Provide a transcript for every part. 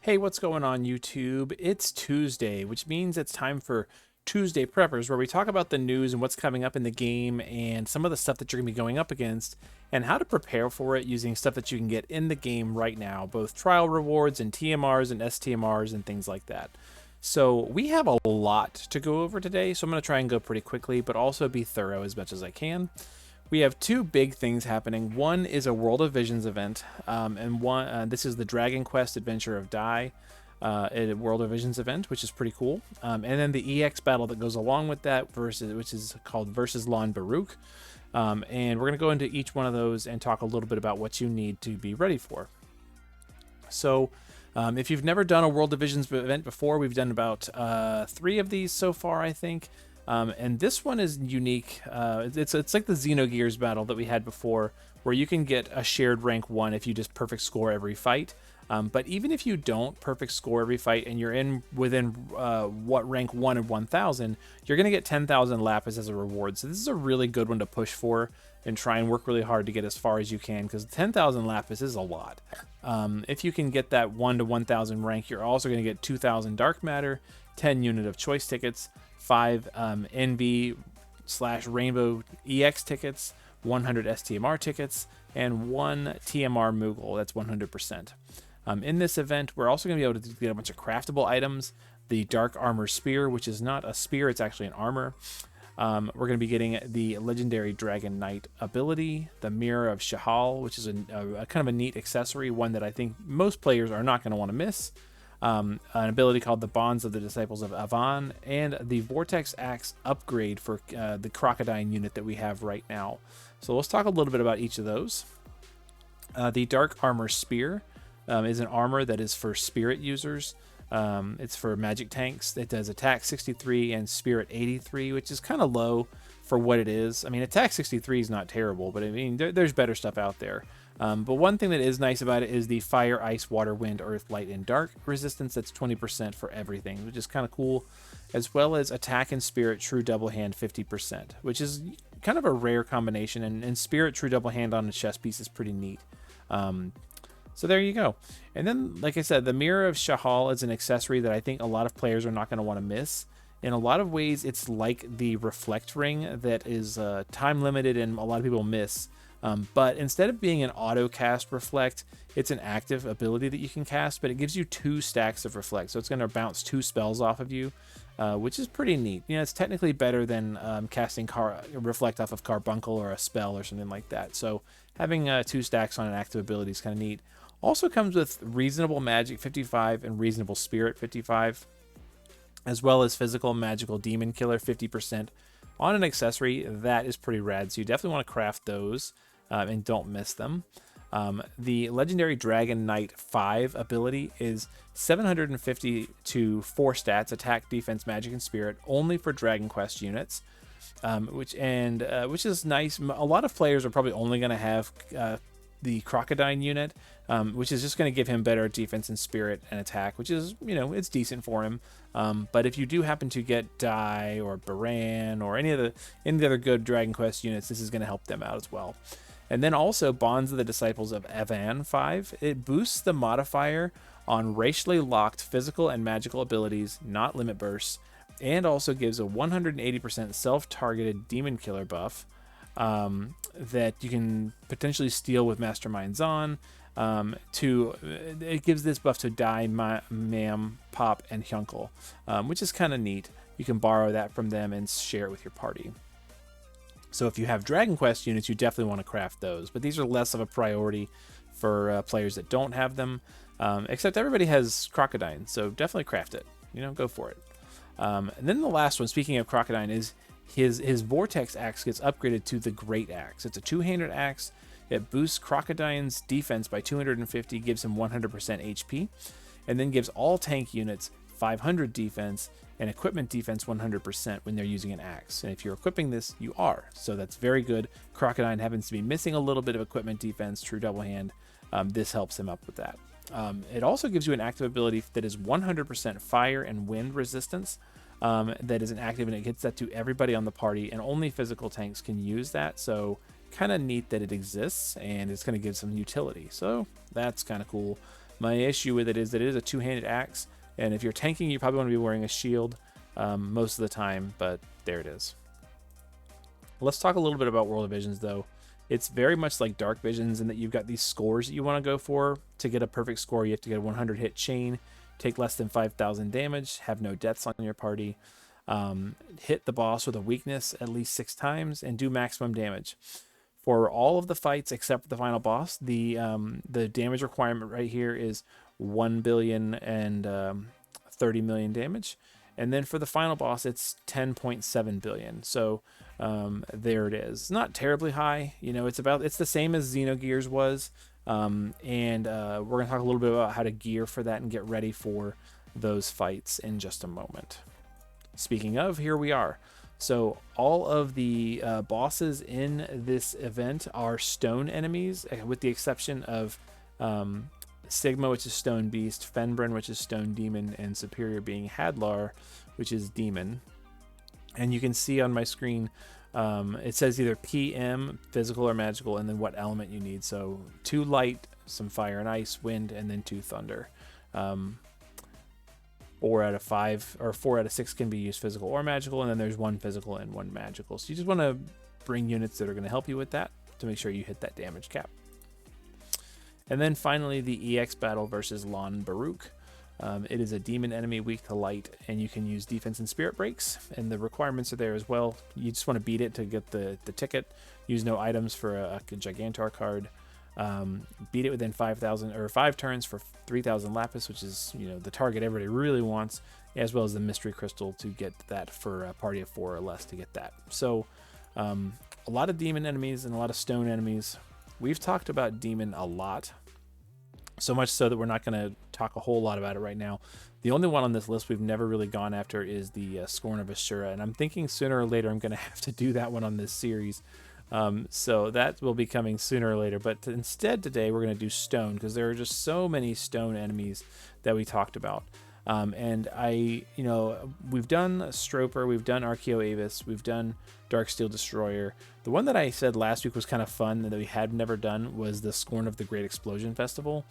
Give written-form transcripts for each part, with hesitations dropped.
Hey, what's going on YouTube? It's Tuesday, which means it's time for Tuesday Preppers, where we talk about the news and what's coming up in the game and some of the stuff that you're going to be going up against and how to prepare for it using stuff that you can get in the game right now, both trial rewards and TMRs and STMRs and things like that. So we have a lot to go over today, so I'm going to try and go pretty quickly, but also be thorough as much as I can. We have two big things happening. One is a World of Visions event, and one this is the Dragonquest Adventure of Die, a World of Visions event, which is pretty cool. And then the EX battle that goes along with that, which is called Versus Lon Baruch. And we're going to go into each one of those and talk a little bit about what you need to be ready for. So if you've never done a World of Visions event before, we've done about 3 of these so far, I think. And this one is unique. It's like the Xenogears battle that we had before, where you can get a shared rank 1 if you just perfect score every fight. But even if you don't perfect score every fight and you're within what rank 1 of 1,000, you're going to get 10,000 lapis as a reward. So this is a really good one to push for and try and work really hard to get as far as you can, because 10,000 lapis is a lot. If you can get that 1 to 1,000 rank, you're also going to get 2,000 dark matter, 10 unit of choice tickets, 5 NV/Rainbow EX tickets, 100 STMR tickets, and 1 TMR Moogle. That's 100%. In this event, we're also going to be able to get a bunch of craftable items. The Dark Armor Spear, which is not a spear, it's actually an armor. We're going to be getting the legendary Dragon Knight ability, the Mirror of Shahal, which is a kind of a neat accessory, one that I think most players are not going to want to miss. An ability called the Bonds of the Disciples of Avan, and the Vortex Axe upgrade for the Crocodile unit that we have right now. So let's talk a little bit about each of those. The Dark Armor Spear is an armor that is for spirit users. It's for magic tanks. It does attack 63 and spirit 83, which is kind of low for what it is. I mean, attack 63 is not terrible, but I mean, there's better stuff out there. But one thing that is nice about it is the fire, ice, water, wind, earth, light, and dark resistance. That's 20% for everything, which is kind of cool. As well as attack and spirit, true double hand 50%, which is kind of a rare combination. And spirit, true double hand on a chest piece is pretty neat. So there you go. And then, like I said, the Mirror of Shahal is an accessory that I think a lot of players are not going to want to miss. In a lot of ways, it's like the Reflect Ring that is time limited and a lot of people miss. But instead of being an auto cast Reflect, it's an active ability that you can cast, but it gives you 2 stacks of Reflect. So it's going to bounce 2 spells off of you, which is pretty neat. You know, it's technically better than casting Reflect off of Carbuncle or a spell or something like that. So having 2 stacks on an active ability is kind of neat. Also comes with Reasonable Magic 55 and Reasonable Spirit 55, as well as Physical Magical Demon Killer 50% on an accessory. That is pretty rad, so you definitely want to craft those and don't miss them. The Legendary Dragon Knight 5 ability is 750 to 4 stats, attack, defense, magic, and spirit, only for Dragonquest units, which is nice. A lot of players are probably only going to have the Crocodile unit, which is just going to give him better defense and spirit and attack, which is, you know, it's decent for him. But if you do happen to get Dai or Baran or any of the other good Dragon Quest units, this is going to help them out as well. And then also Bonds of the Disciples of Avan 5. It boosts the modifier on racially locked physical and magical abilities, not limit bursts, and also gives a 180% self-targeted demon killer buff that you can potentially steal with Mastermind Zahn. It gives this buff to Dai, Mam, Pop, and Hyunkel, which is kind of neat. You can borrow that from them and share it with your party. So if you have Dragon Quest units, you definitely want to craft those, but these are less of a priority for players that don't have them, except everybody has Crocodile, so definitely craft it. You know, go for it. And then the last one, speaking of Crocodile, is his Vortex Axe gets upgraded to the Great Axe. It's a 2-handed axe. It boosts Crocodile's defense by 250, gives him 100% HP, and then gives all tank units 500 defense and equipment defense 100% when they're using an axe. And if you're equipping this, you are. So that's very good. Crocodile happens to be missing a little bit of equipment defense, true double hand. This helps him up with that. It also gives you an active ability that is 100% fire and wind resistance. That is an active, and it gets that to everybody on the party, and only physical tanks can use that. So kind of neat that it exists, and it's going to give some utility. So that's kind of cool. My issue with it is that it is a two-handed axe, and if you're tanking, you probably want to be wearing a shield most of the time, but there it is. Let's talk a little bit about World of Visions, though. It's very much like Dark Visions in that you've got these scores that you want to go for. To get a perfect score, you have to get a 100 hit chain, take less than 5,000 damage, have no deaths on your party, hit the boss with a weakness at least 6 times, and do maximum damage. For all of the fights except for the final boss, the damage requirement right here is 1 billion and 30 million damage. And then for the final boss, it's 10.7 billion. So there it is. Not terribly high. You know, it's the same as Xenogears was. And we're going to talk a little bit about how to gear for that and get ready for those fights in just a moment. Speaking of, here we are. So all of the bosses in this event are stone enemies, with the exception of Sigma, which is Stone Beast, Fenbren, which is Stone Demon, and Superior being Hadlar, which is Demon. And you can see on my screen, it says either PM, physical or magical, and then what element you need. So 2 light, some fire and ice, wind, and then 2 thunder. 4 out of 5 or 4 out of 6 can be used physical or magical, and then there's 1 physical and 1 magical. So you just want to bring units that are going to help you with that to make sure you hit that damage cap. And then finally, the EX battle versus Lon Baruch. It is a demon enemy weak to light, and you can use defense and spirit breaks, and the requirements are there as well. You just want to beat it to get the ticket. Use no items for a Gigantor card. Beat it within 5,000 or 5 turns for 3,000 lapis, which is, you know, the target everybody really wants, as well as the mystery crystal to get that for a party of 4 or less to get that. So a lot of demon enemies and a lot of stone enemies. We've talked about demon a lot, so much so that we're not going to talk a whole lot about it right now. The only one on this list we've never really gone after is the Scorn of Asura, and I'm thinking sooner or later I'm going to have to do that one on this series. So that will be coming sooner or later, but instead today we're going to do stone, because there are just so many stone enemies that we talked about. And we've done Stroper, we've done Archaeoavis, we've done Darksteel Destroyer. The one that I said last week was kind of fun that we had never done was the Scorn of the Great Explosion Festival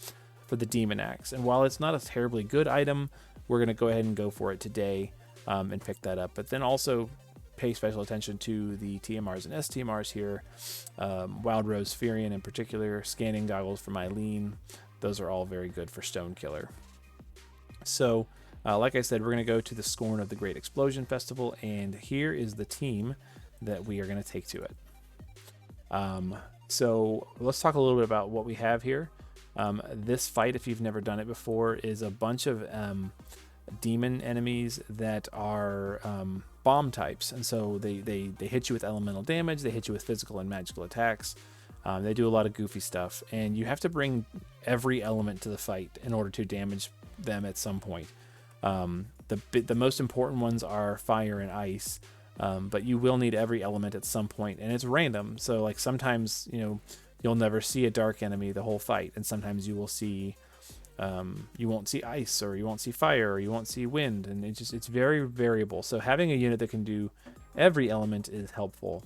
for the Demon Axe. And while it's not a terribly good item, we're going to go ahead and go for it today and pick that up. But then also pay special attention to the TMRs and STMRs here. Wild Rose Furion in particular, Scanning Goggles from Eileen. Those are all very good for Stone Killer. So, like I said, we're going to go to the Scorn of the Great Explosion Festival, and here is the team that we are going to take to it. So let's talk a little bit about what we have here. This fight, if you've never done it before, is a bunch of demon enemies that are bomb types, and so they hit you with elemental damage, they hit you with physical and magical attacks. They do a lot of goofy stuff, and you have to bring every element to the fight in order to damage them at some point. The most important ones are fire and ice, but you will need every element at some point, and it's random. So like sometimes, you know, you'll never see a dark enemy the whole fight, and sometimes you will see you won't see ice, or you won't see fire, or you won't see wind, and it's very variable. So having a unit that can do every element is helpful,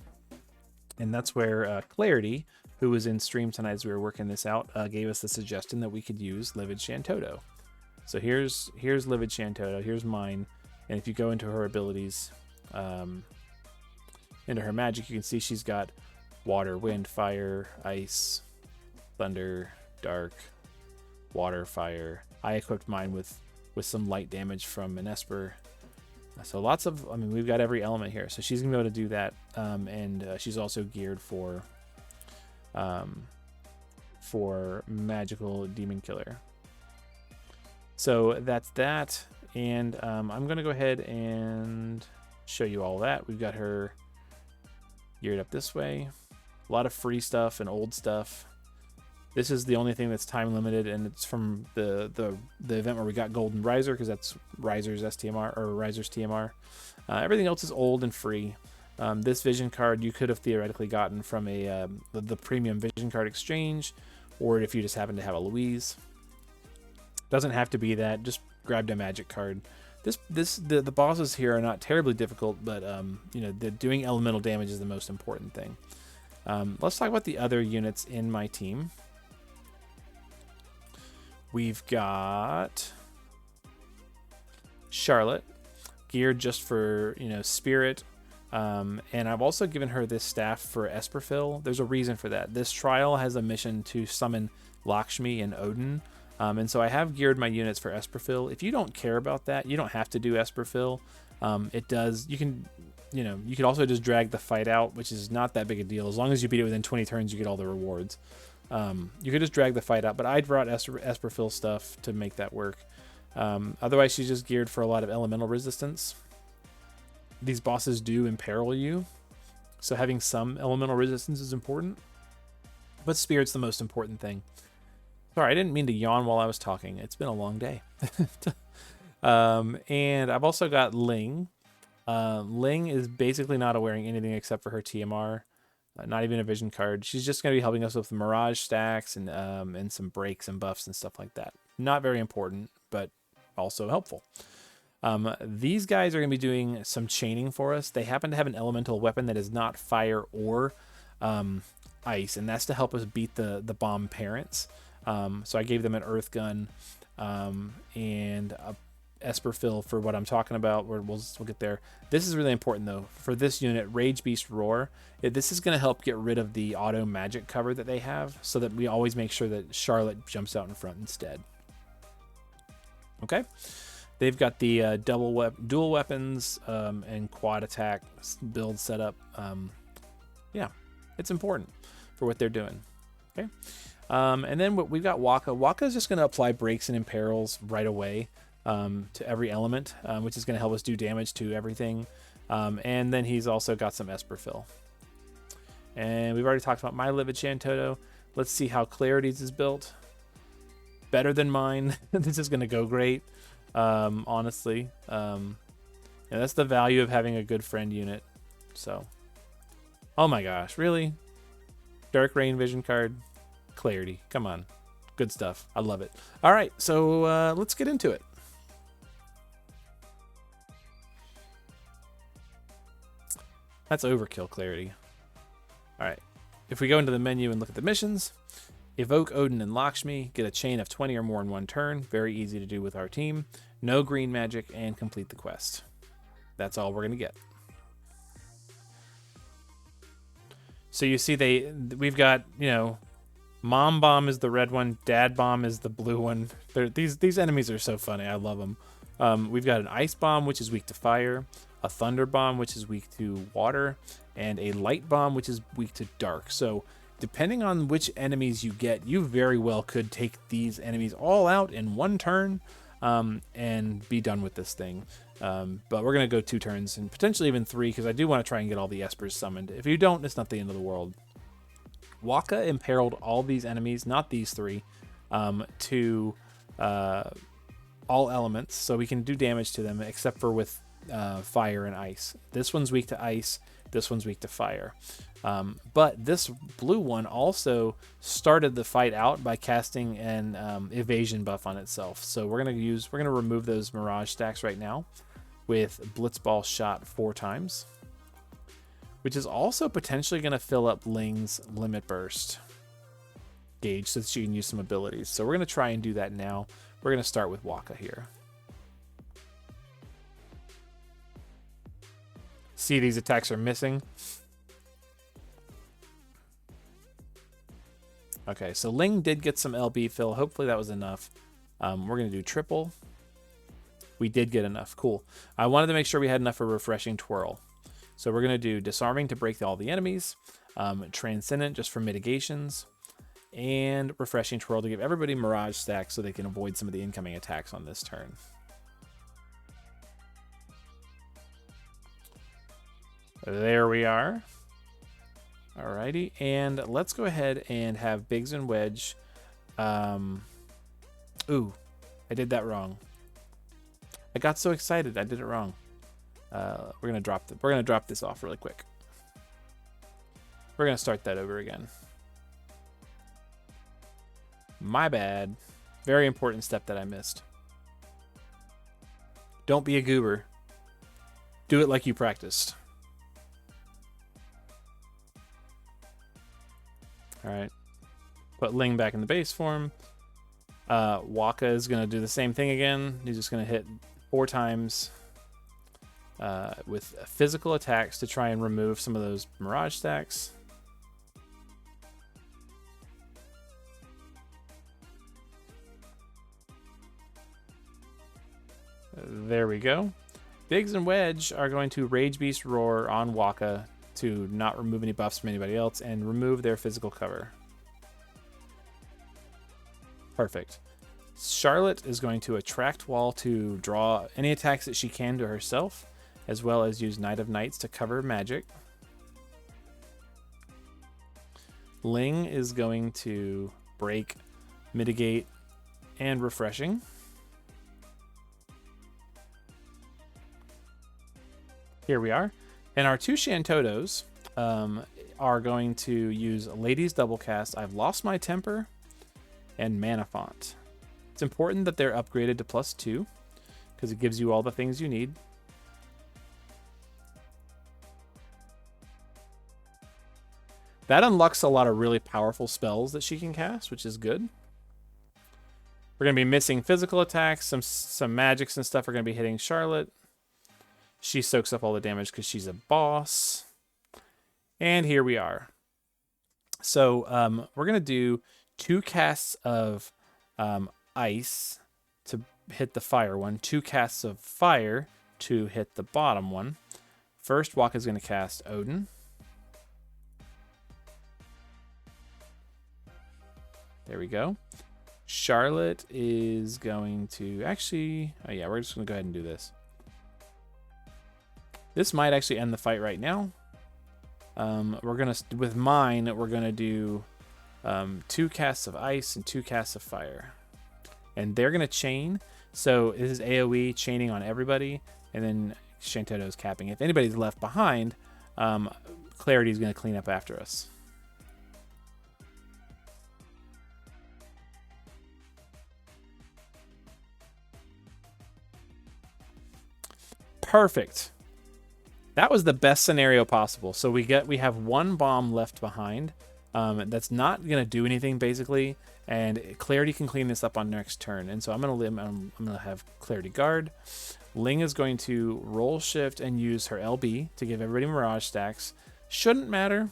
and that's where Clarity, who was in stream tonight as we were working this out, gave us the suggestion that we could use Livid Shantotto. So here's Livid Shantotto, here's mine, and if you go into her abilities, into her magic, you can see she's got water, wind, fire, ice, thunder, dark, water, fire. I equipped mine with some light damage from an Esper. So lots of, I mean, we've got every element here. So she's gonna be able to do that, and she's also geared for magical demon killer. So that's that, and I'm gonna go ahead and show you all that. We've got her geared up this way. A lot of free stuff and old stuff. This is the only thing that's time limited, and it's from the event where we got Golden Riser, because that's Riser's STMR or Riser's TMR. Everything else is old and free. This vision card you could have theoretically gotten from the premium vision card exchange, or if you just happen to have a Louise. Doesn't have to be that. Just grabbed a magic card. The bosses here are not terribly difficult, but doing elemental damage is the most important thing. Let's talk about the other units in my team. We've got Charlotte, geared just for, you know, spirit. And I've also given her this staff for Esperfill. There's a reason for that. This trial has a mission to summon Lakshmi and Odin. And so I have geared my units for Esperfill. If you don't care about that, you don't have to do Esperfill. It does, you can, you know, you can also just drag the fight out, which is not that big a deal. As long as you beat it within 20 turns, you get all the rewards. You could just drag the fight out, but I brought Esperfill stuff to make that work. Otherwise, she's just geared for a lot of elemental resistance. These bosses do imperil you, so having some elemental resistance is important. But spirit's the most important thing. Sorry, I didn't mean to yawn while I was talking. It's been a long day. And I've also got Ling. Ling is basically not wearing anything except for her TMR. Not even a vision card. She's just going to be helping us with the Mirage stacks and some breaks and buffs and stuff like that. Not very important, but also helpful. These guys are going to be doing some chaining for us. They happen to have an elemental weapon that is not fire or ice, and that's to help us beat the bomb parents. So I gave them an earth gun and a Esperfill for what I'm talking about. We'll get there. This is really important though. For this unit, Rage Beast Roar, this is going to help get rid of the auto magic cover that they have, so that we always make sure that Charlotte jumps out in front instead. Okay. They've got the dual weapons and quad attack build setup. Yeah, it's important for what they're doing. Okay. And then we've got Waka. Waka is just going to apply breaks and imperils right away to every element, which is going to help us do damage to everything. And then he's also got some Esperfill. And we've already talked about my Livid Shantotto. Let's see how Clarity's is built. Better than mine. This is going to go great. Honestly, and that's the value of having a good friend unit. So, oh my gosh, really? Dark Rain vision card, Clarity, come on, good stuff. I love it. All right, so let's get into it. That's overkill, Clarity. All right, if we go into the menu and look at the missions, evoke Odin and Lakshmi, get a chain of 20 or more in one turn. Very easy to do with our team. No green magic, and complete the quest. That's all we're going to get. So you see we've got, you know, Mom Bomb is the red one, Dad Bomb is the blue one. These enemies are so funny. I love them. We've got an Ice Bomb, which is weak to fire, a Thunder Bomb, which is weak to water, and a Light Bomb, which is weak to dark. So depending on which enemies you get, you very well could take these enemies all out in one turn and be done with this thing. But we're going to go 2 turns and potentially even 3, because I do want to try and get all the Espers summoned. If you don't, it's not the end of the world. Waka imperiled all these enemies, not these 3, to all elements, so we can do damage to them except for with fire and ice. This one's weak to ice. This one's weak to fire. But this blue one also started the fight out by casting an evasion buff on itself. So we're gonna remove those Mirage stacks right now with Blitzball shot 4 times, which is also potentially gonna fill up Ling's limit burst gauge so that she can use some abilities. So we're gonna try and do that now. We're gonna start with Waka here. See, these attacks are missing. Okay, so Ling did get some LB fill. Hopefully that was enough. We're going to do triple. We did get enough. Cool. I wanted to make sure we had enough for Refreshing Twirl. So we're going to do Disarming to break all the enemies, Transcendent just for mitigations, and Refreshing Twirl to give everybody Mirage stacks so they can avoid some of the incoming attacks on this turn. There we are. Alrighty, and let's go ahead and have Biggs and Wedge. Ooh, I did that wrong. I got so excited, I did it wrong. We're gonna drop this off really quick. We're gonna start that over again. My bad. Very important step that I missed. Don't be a goober. Do it like you practiced. All right, put Ling back in the base form. Waka is going to do the same thing again. He's just going to hit 4 times with physical attacks to try and remove some of those mirage stacks. There we go. Biggs and Wedge are going to Rage Beast Roar on Waka to not remove any buffs from anybody else and remove their physical cover. Perfect. Charlotte is going to Attract Wall to draw any attacks that she can to herself, as well as use Knight of Knights to cover magic. Ling is going to Break, Mitigate, and Refreshing. Here we are. And our 2 Shantottos are going to use Lady's Double Cast, I've Lost My Temper, and Mana Font. It's important that they're upgraded to +2 because it gives you all the things you need. That unlocks a lot of really powerful spells that she can cast, which is good. We're going to be missing physical attacks. Some magics and stuff are going to be hitting Charlotte. She soaks up all the damage because she's a boss. And here we are. So we're going to do 2 casts of ice to hit the fire one. 2 casts of fire to hit the bottom one. First, Waka's going to cast Odin. There we go. Charlotte is going to actually... Oh yeah, we're just going to go ahead and do this. This might actually end the fight right now. We're going to... With mine, we're going to do 2 casts of ice and 2 casts of fire. And they're going to chain. So this is AoE chaining on everybody. And then Shantotto's capping. If anybody's left behind, Clarity is going to clean up after us. Perfect. That was the best scenario possible. So we have 1 bomb left behind. That's not gonna do anything basically, and Clarity can clean this up on next turn. And so I'm gonna have Clarity guard. Ling is going to roll shift and use her LB to give everybody mirage stacks. Shouldn't matter,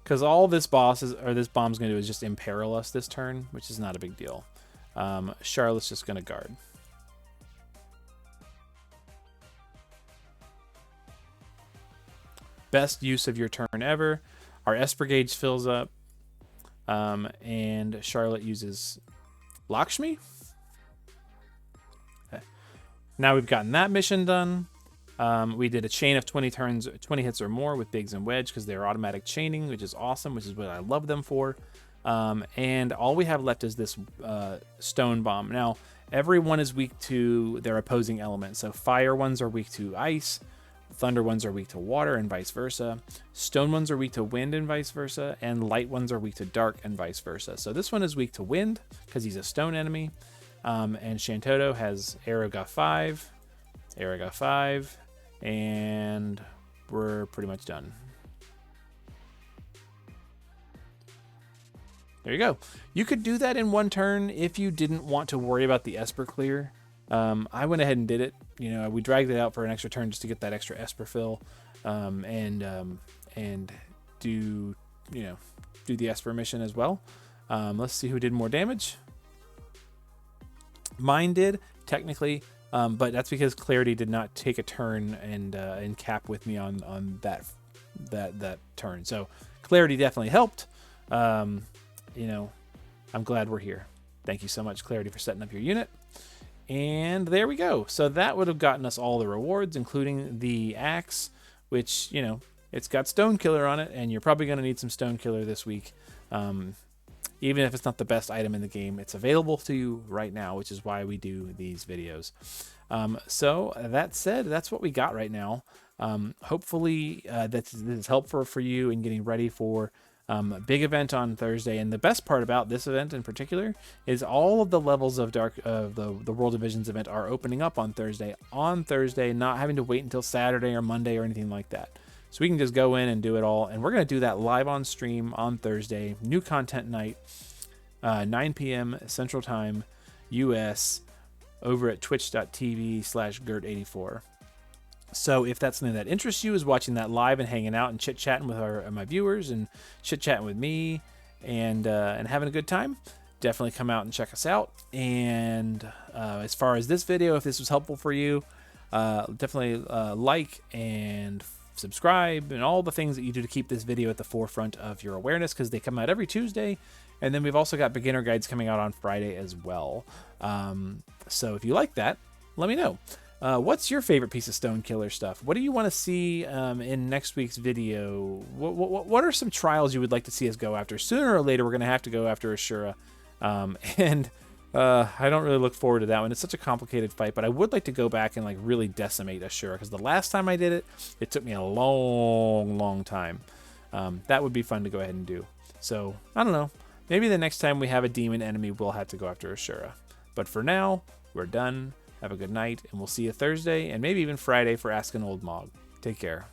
because all this bomb's gonna do is just imperil us this turn, which is not a big deal. Charlotte's just gonna guard. Best use of your turn ever. Our Esper gauge fills up, and Charlotte uses Lakshmi. Okay. Now we've gotten that mission done. We did a chain of 20 turns, 20 hits or more with Biggs and Wedge because they're automatic chaining, which is awesome, which is what I love them for. And all we have left is this stone bomb. Now, everyone is weak to their opposing element. So fire ones are weak to ice, thunder ones are weak to water, and vice versa. Stone ones are weak to wind and vice versa, and light ones are weak to dark and vice versa. So this one is weak to wind because he's a stone enemy. And Shantotto has arrow got 5, arrow got 5, and we're pretty much done. There you go. You could do that in 1 turn if you didn't want to worry about the Esper clear. I went ahead and did it. You know, we dragged it out for an extra turn just to get that extra Esper fill, and do the Esper mission as well. Let's see who did more damage. Mine did technically, but that's because Clarity did not take a turn and cap with me on that turn. So Clarity definitely helped. I'm glad we're here. Thank you so much, Clarity, for setting up your unit. And there we go. So that would have gotten us all the rewards, including the axe, which, it's got Stone Killer on it, and you're probably going to need some Stone Killer this week. Even if it's not the best item in the game, it's available to you right now, which is why we do these videos. So that said, that's what we got right now. Hopefully this is helpful for you in getting ready for a big event on Thursday. And the best part about this event in particular is all of the levels of the World of Visions event are opening up on Thursday. Not having to wait until Saturday or Monday or anything like that. So we can just go in and do it all. And we're going to do that live on stream on Thursday. New content night, 9 p.m. Central Time, US, over at twitch.tv/Gert84. So if that's something that interests you, is watching that live and hanging out and chit-chatting with my viewers and chit-chatting with me and having a good time, definitely come out and check us out. And as far as this video, if this was helpful for you, definitely like and subscribe and all the things that you do to keep this video at the forefront of your awareness, because they come out every Tuesday. And then we've also got beginner guides coming out on Friday as well. So if you like that, let me know. What's your favorite piece of Stone Killer stuff? What do you want to see in next week's video? What are some trials you would like to see us go after? Sooner or later, we're going to have to go after Asura. And I don't really look forward to that one. It's such a complicated fight, but I would like to go back and like really decimate Asura, because the last time I did it, it took me a long time. That would be fun to go ahead and do. So, I don't know. Maybe the next time we have a demon enemy, we'll have to go after Asura. But for now, we're done. Have a good night, and we'll see you Thursday and maybe even Friday for Ask an Old Mog. Take care.